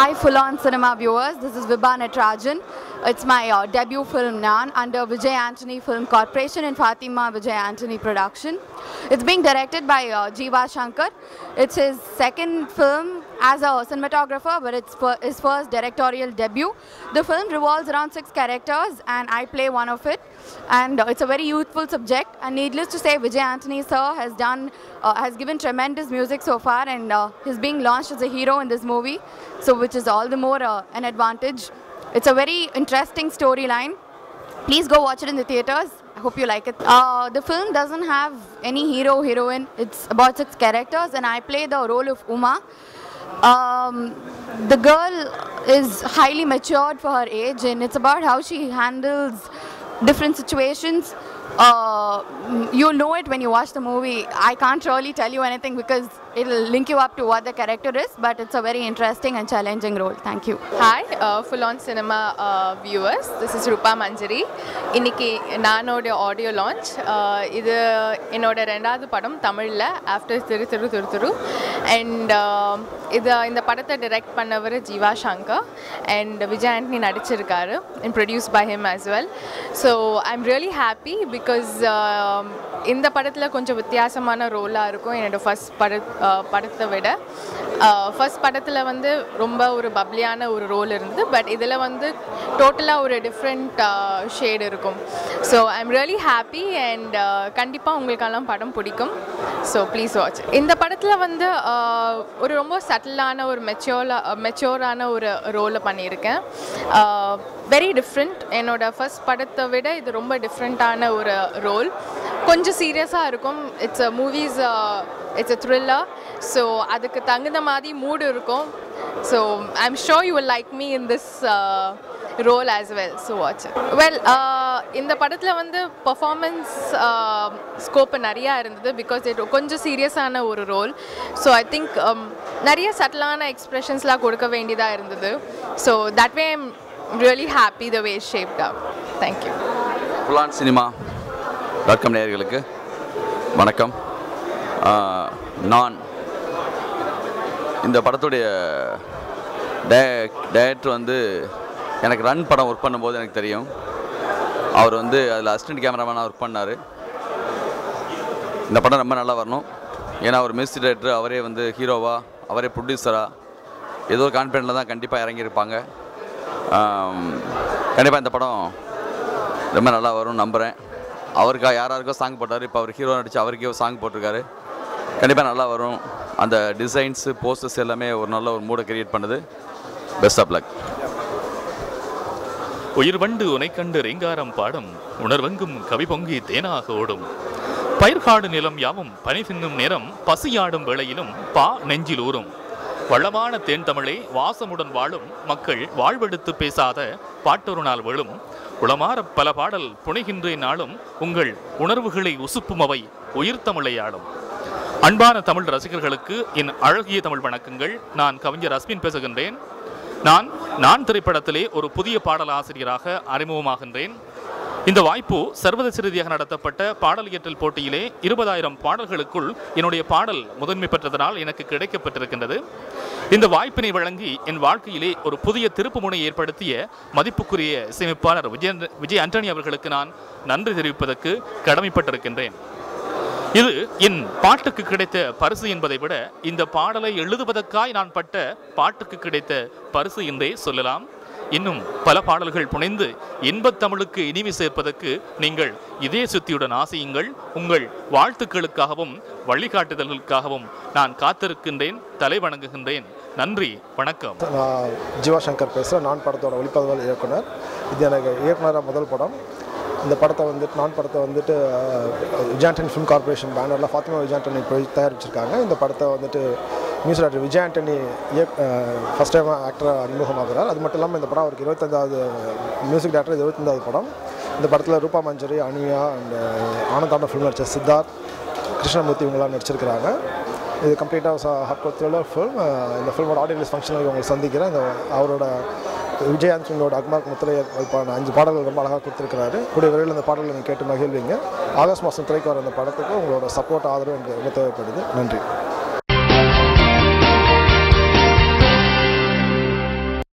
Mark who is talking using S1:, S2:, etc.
S1: Hi Full On Cinema viewers, this is Vibha Natarajan. It's my debut film Naan under Vijay Antony Film Corporation and Fatima Vijay Antony production. It's being directed by Jiva Shankar. It's his second film as a cinematographer, but it's his first directorial debut. The film revolves around 6 characters and I play one of it. And it's a very youthful subject, and needless to say Vijay Antony sir has given tremendous music so far, and he's being launched as a hero in this movie, so which is all the more an advantage. It's a very interesting storyline. Please go watch it in the theaters. I hope you like it. The film doesn't have any hero heroine. It's about 6 characters and I play the role of Uma. The girl is highly matured for her age, and it's about how she handles different situations. You'll know it when you watch the movie. I can't really tell you anything because it'll link you up to what the character is, but it's a very interesting and challenging role. Thank you.
S2: Hi, Full On Cinema viewers. This is Rupa Manjari. Inniki naanoda audio launch. Idu enoda rendavathu padam Tamilla after Thiru. And இந்த படத்தை direct பண்ணவர் Jeeva Shankar and Vijay Antony நடிச்சிருக்காரு and produced by him as well. So I'm really happy because இந்த படத்துல கொஞ்சம் வித்தியாசமான ரோலா இருக்கும் என்னோட ஃபர்ஸ்ட் படத்தை விட. ஃபர்ஸ்ட் படத்துல வந்து ரொம்ப ஒரு பப்ளியான ஒரு ரோல் இருந்தது, பட் இதில் வந்து டோட்டலாக ஒரு டிஃப்ரெண்ட் ஷேட் இருக்கும். So I'm really happy and கண்டிப்பாக உங்களுக்கெல்லாம் படம் பிடிக்கும். So please watch. இந்த படத்தில் வந்து ஒரு ரொம்ப சட்டிலான ஒரு மெச்சோரான ஒரு ரோலை பண்ணியிருக்கேன். Very different. என்னோட ஃபர்ஸ்ட் படத்தை விட இது ரொம்ப டிஃப்ரெண்ட்டான ஒரு ரோல். கொஞ்சம் சீரியஸாக இருக்கும். It's a thriller. ஸோ அதுக்கு தகுந்த மாதிரி மூடு இருக்கும். So I'm sure you will like me in this role as well. So watch. Well, இந்த படத்தில் வந்து பர்ஃபார்மன்ஸ் ஸ்கோப்பு நிறையா இருந்தது பிகாஸ் இது கொஞ்சம் சீரியஸான ஒரு ரோல். ஸோ ஐ திங்க் நிறைய சட்டிலான எக்ஸ்ப்ரெஷன்ஸ்லாம் கொடுக்க வேண்டியதாக இருந்தது. So that way I'm really happy the way shaped up. Thank you.
S3: Full On Cinema.com நேயர்களுக்கு வணக்கம். நான் இந்த படத்துடைய டைரக்டர் வந்து எனக்கு ரன் படம் ஒர்க் பண்ணும்போது எனக்கு தெரியும். அவர் வந்து அதில் அசிஸ்டன்ட் கேமராமேனாக ஒர்க் பண்ணார். இந்த படம் ரொம்ப நல்லா வரணும். ஏன்னா அவர் மியூசிக் டைரக்டர், அவரே வந்து ஹீரோவா, அவரே ப்ரொடியூசராக ஏதோ ஒரு கான்ஃபிடென்ட்டில் தான் கண்டிப்பாக இறங்கியிருப்பாங்க. கண்டிப்பாக இந்த படம் ரொம்ப நல்லா வரும்னு நம்புகிறேன். அவருக்காக யாராருக்கோ சாங் போட்டார். இப்போ அவர் ஹீரோ நடித்து அவருக்கே ஒரு சாங் போட்டிருக்காரு. கண்டிப்பாக நல்லா வரும். அந்த டிசைன்ஸு போஸ்டர்ஸ் எல்லாமே ஒரு நல்ல ஒரு மூடை கிரியேட் பண்ணுது. Best of luck.
S4: உயிர் வண்டு உனை கண்டு ரீங்காரம் பாடும், உணர்வெங்கும் கவி பொங்கி தேனாக ஓடும், பயிர்காடு நிலம் யாவும் பனி தின்னும் நேரம் பசியாடும் வேளையிலும் பா நெஞ்சில் ஊறும், வளமான தேன் தமிழே வாசமுடன் வாழும் மக்கள் வாழ்வெடுத்து பேசாத பாட்டொரு நாள் விழும், உளமாற பல பாடல் புனைகின்றேன் நாளும் உங்கள் உணர்வுகளை உசுப்பும் அவை உயிர் தமிழையாடும். அன்பான தமிழ் ரசிகர்களுக்கு என் அழகிய தமிழ் வணக்கங்கள். நான் கவிஞர் அஸ்வின் பேசுகின்றேன். நான் திரைப்படத்திலே ஒரு புதிய பாடல் ஆசிரியராக அறிமுகமாகின்றேன். இந்த வாய்ப்பு சர்வதேச ரீதியாக நடத்தப்பட்ட பாடல் இயற்றல் போட்டியிலே 20,000 பாடல்களுக்குள் என்னுடைய பாடல் முதன்மை பெற்றதனால் எனக்கு கிடைக்கப்பட்டிருக்கின்றது. இந்த வாய்ப்பினை வழங்கி என் வாழ்க்கையிலே ஒரு புதிய திருப்புமுனை ஏற்படுத்திய மதிப்புக்குரிய இசையமைப்பாளர் விஜய் ஆண்டனி அவர்களுக்கு நான் நன்றி தெரிவிப்பதற்கு கடமைப்பட்டிருக்கின்றேன். இது என் பாட்டுக்கு கிடைத்த பரிசு என்பதை விட இந்த பாடலை எழுதுவதற்காய் நான் பட்ட பாட்டுக்கு கிடைத்த பரிசு என்றே சொல்லலாம். இன்னும் பல பாடல்கள் புனைந்து இன்பத்தமிழுக்கு இனிமை சேர்ப்பதற்கு நீங்கள் இதய சுத்தியுடன் ஆசையுங்கள். உங்கள் வாழ்த்துக்களுக்காகவும் வழிகாட்டுதல்களுக்காகவும் நான் காத்திருக்கின்றேன். தலை வணங்குகின்றேன். நன்றி, வணக்கம்.
S5: நான் ஜீவா சங்கர் பேசுகிறேன். நான் படத்தோட ஒளிப்பதிவாளர் இயக்குனர். இது எனக்கு இயக்குனராக முதல் படம். இந்த படத்தை வந்துட்டு விஜய் ஆண்டனி ஃபிலிம் கார்பரேஷன் பேனரில் ஃபாத்திமா விஜய் ஆண்டனி தயாரிச்சிருக்காங்க. இந்த படத்தை வந்துட்டு music director Vijay Antony first time ஆக்டராக அறிமுகமாகிறார். அது மட்டும் இல்லாமல் இந்த படம் அவருக்கு 25வது மியூசிக் டைரக்டர், 25வது படம். இந்த படத்தில் ரூபா மஞ்சரி, அனியா அண்ட் ஆனந்தாண்ட ஃபிலிம் நடிச்ச சித்தார்த், கிருஷ்ணமூர்த்தி இவங்களாம் நடிச்சிருக்கிறாங்க. இது கம்ப்ளீட்டாக ஹார்ட்கோர் த்ரில்லர் ஃபிலிம். இந்த ஃபிலிமோட ஆடியோ ரிலீஸ் ஃபங்க்ஷனில் உங்களை சந்திக்கிறேன். இந்த அவரோட விஜய் ஆண்டனியோட அக்மார்க் முத்திரை 5 பாடல்கள் ரொம்ப அழகாக கொடுத்துருக்கிறாரு. கூடிய விரைவில் இந்த பாடல்களை நீங்கள் கேட்டு மகிழ்வீங்க. ஆகஸ்ட் மாதம் திரைக்கு வர அந்த படத்துக்கு உங்களோட சப்போர்ட், ஆதரவு எனக்கு ரொம்ப தேவைப்படுது. நன்றி.